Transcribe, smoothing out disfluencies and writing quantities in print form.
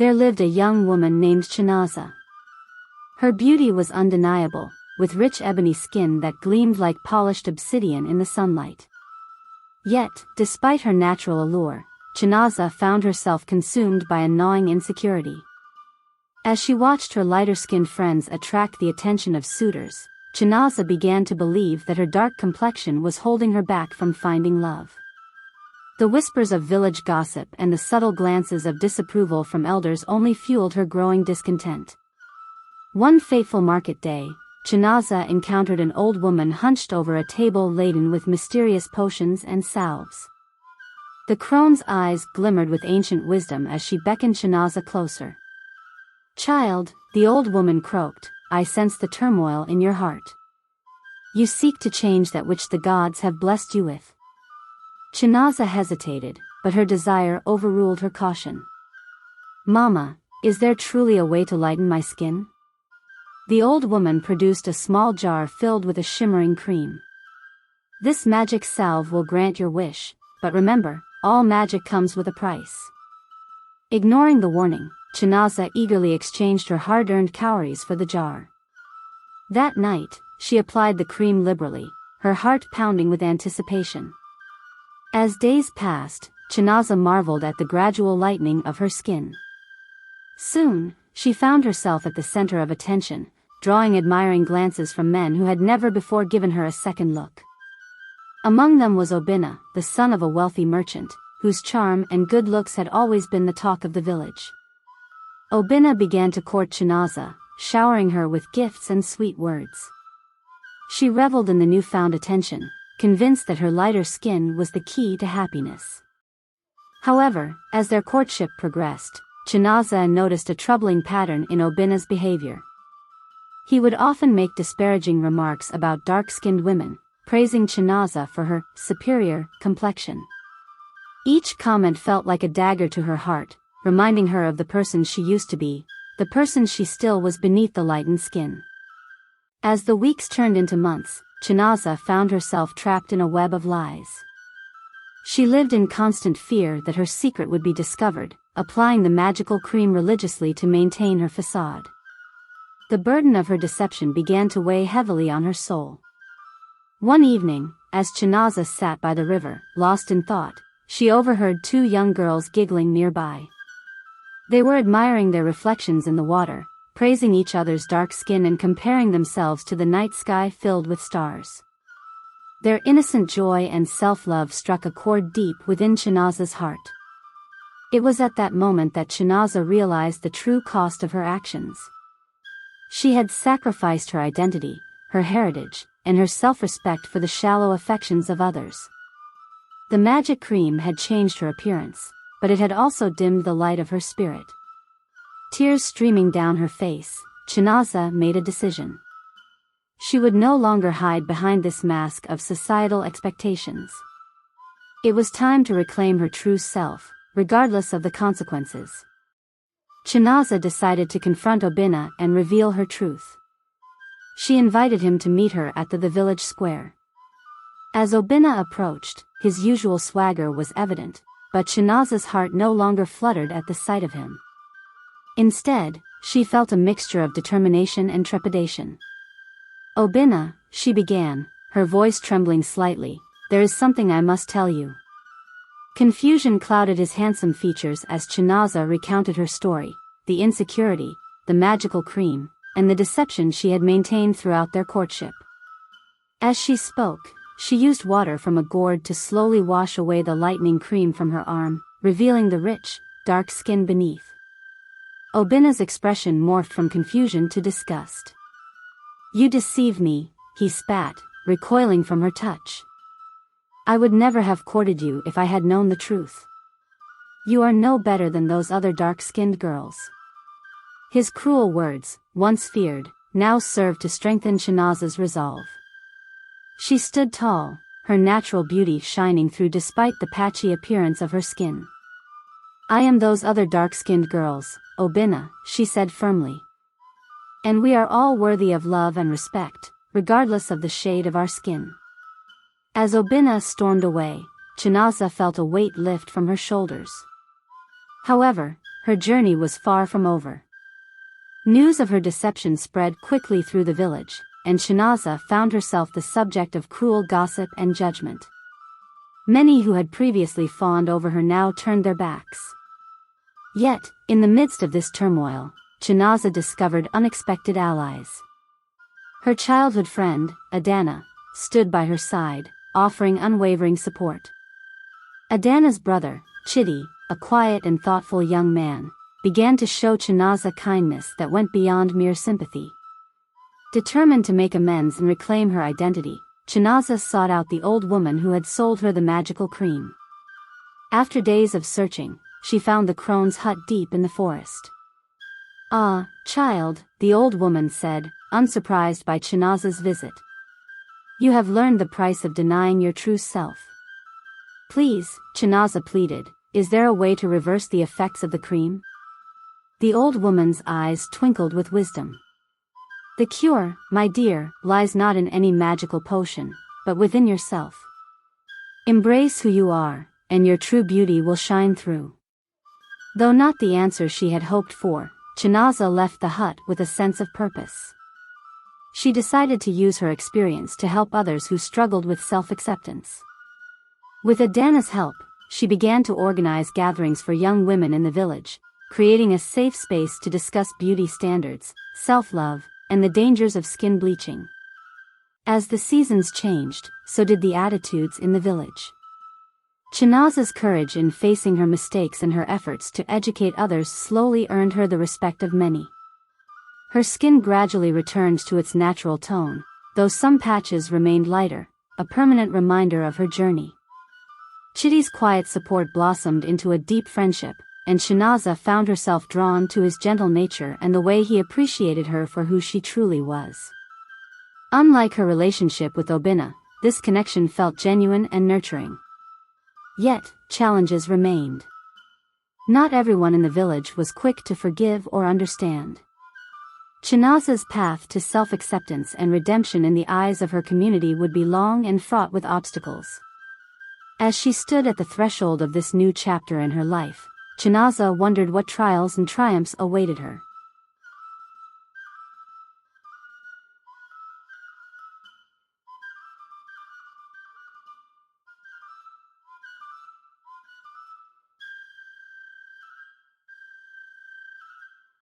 there lived a young woman named Chinaza. Her beauty was undeniable, with rich ebony skin that gleamed like polished obsidian in the sunlight. Yet, despite her natural allure, Chinaza found herself consumed by a gnawing insecurity. As she watched her lighter-skinned friends attract the attention of suitors, Chinaza began to believe that her dark complexion was holding her back from finding love. The whispers of village gossip and the subtle glances of disapproval from elders only fueled her growing discontent. One fateful market day, Chinaza encountered an old woman hunched over a table laden with mysterious potions and salves. The crone's eyes glimmered with ancient wisdom as she beckoned Chinaza closer. "Child," the old woman croaked, "I sense the turmoil in your heart. You seek to change that which the gods have blessed you with." Chinaza hesitated, but her desire overruled her caution. "Mama, is there truly a way to lighten my skin?" The old woman produced a small jar filled with a shimmering cream. "This magic salve will grant your wish, but remember, all magic comes with a price." Ignoring the warning, Chinaza eagerly exchanged her hard-earned cowries for the jar. That night, she applied the cream liberally, her heart pounding with anticipation. As days passed, Chinaza marveled at the gradual lightening of her skin. Soon, she found herself at the center of attention, drawing admiring glances from men who had never before given her a second look. Among them was Obinna, the son of a wealthy merchant, whose charm and good looks had always been the talk of the village. Obinna began to court Chinaza, showering her with gifts and sweet words. She reveled in the newfound attention, convinced that her lighter skin was the key to happiness. However, as their courtship progressed, Chinaza noticed a troubling pattern in Obinna's behavior. He would often make disparaging remarks about dark-skinned women, praising Chinaza for her superior complexion. Each comment felt like a dagger to her heart, reminding her of the person she used to be, the person she still was beneath the lightened skin. As the weeks turned into months, Chinaza found herself trapped in a web of lies. She lived in constant fear that her secret would be discovered, applying the magical cream religiously to maintain her facade. The burden of her deception began to weigh heavily on her soul. One evening, as Chinaza sat by the river, lost in thought, she overheard two young girls giggling nearby. They were admiring their reflections in the water, praising each other's dark skin and comparing themselves to the night sky filled with stars. Their innocent joy and self-love struck a chord deep within Chinaza's heart. It was at that moment that Chinaza realized the true cost of her actions. She had sacrificed her identity, her heritage, and her self-respect for the shallow affections of others. The magic cream had changed her appearance, but it had also dimmed the light of her spirit. Tears streaming down her face, Chinaza made a decision. She would no longer hide behind this mask of societal expectations. It was time to reclaim her true self, regardless of the consequences. Chinaza decided to confront Obinna and reveal her truth. She invited him to meet her at the village square. As Obinna approached, his usual swagger was evident, but Chinaza's heart no longer fluttered at the sight of him. Instead, she felt a mixture of determination and trepidation. "Obinna," she began, her voice trembling slightly, "there is something I must tell you." Confusion clouded his handsome features as Chinaza recounted her story, the insecurity, the magical cream, and the deception she had maintained throughout their courtship. As she spoke, she used water from a gourd to slowly wash away the lightening cream from her arm, revealing the rich, dark skin beneath. Obinna's expression morphed from confusion to disgust. "You deceived me," he spat, recoiling from her touch. "I would never have courted you if I had known the truth. You are no better than those other dark-skinned girls." His cruel words, once feared, now served to strengthen Chinaza's resolve. She stood tall, her natural beauty shining through despite the patchy appearance of her skin. "I am those other dark-skinned girls, Obinna," she said firmly. "And we are all worthy of love and respect, regardless of the shade of our skin." As Obinna stormed away, Chinaza felt a weight lift from her shoulders. However, her journey was far from over. News of her deception spread quickly through the village, and Chinaza found herself the subject of cruel gossip and judgment. Many who had previously fawned over her now turned their backs. Yet, in the midst of this turmoil, Chinaza discovered unexpected allies. Her childhood friend, Adanna, stood by her side, offering unwavering support. Adanna's brother, Chidi, a quiet and thoughtful young man, began to show Chinaza kindness that went beyond mere sympathy. Determined to make amends and reclaim her identity, Chinaza sought out the old woman who had sold her the magical cream. After days of searching, she found the crone's hut deep in the forest. "Ah, child," the old woman said, unsurprised by Chinaza's visit. "You have learned the price of denying your true self." "Please," Chinaza pleaded, "is there a way to reverse the effects of the cream?" The old woman's eyes twinkled with wisdom. "The cure, my dear, lies not in any magical potion, but within yourself. Embrace who you are, and your true beauty will shine through." Though not the answer she had hoped for, Chinaza left the hut with a sense of purpose. She decided to use her experience to help others who struggled with self-acceptance. With Adanna's help, she began to organize gatherings for young women in the village, creating a safe space to discuss beauty standards, self-love, and the dangers of skin bleaching. As the seasons changed, so did the attitudes in the village. Chinaza's courage in facing her mistakes and her efforts to educate others slowly earned her the respect of many. Her skin gradually returned to its natural tone, though some patches remained lighter, a permanent reminder of her journey. Chidi's quiet support blossomed into a deep friendship, and Chinaza found herself drawn to his gentle nature and the way he appreciated her for who she truly was. Unlike her relationship with Obinna, this connection felt genuine and nurturing. Yet, challenges remained. Not everyone in the village was quick to forgive or understand. Chinaza's path to self-acceptance and redemption in the eyes of her community would be long and fraught with obstacles. As she stood at the threshold of this new chapter in her life, Chinaza wondered what trials and triumphs awaited her.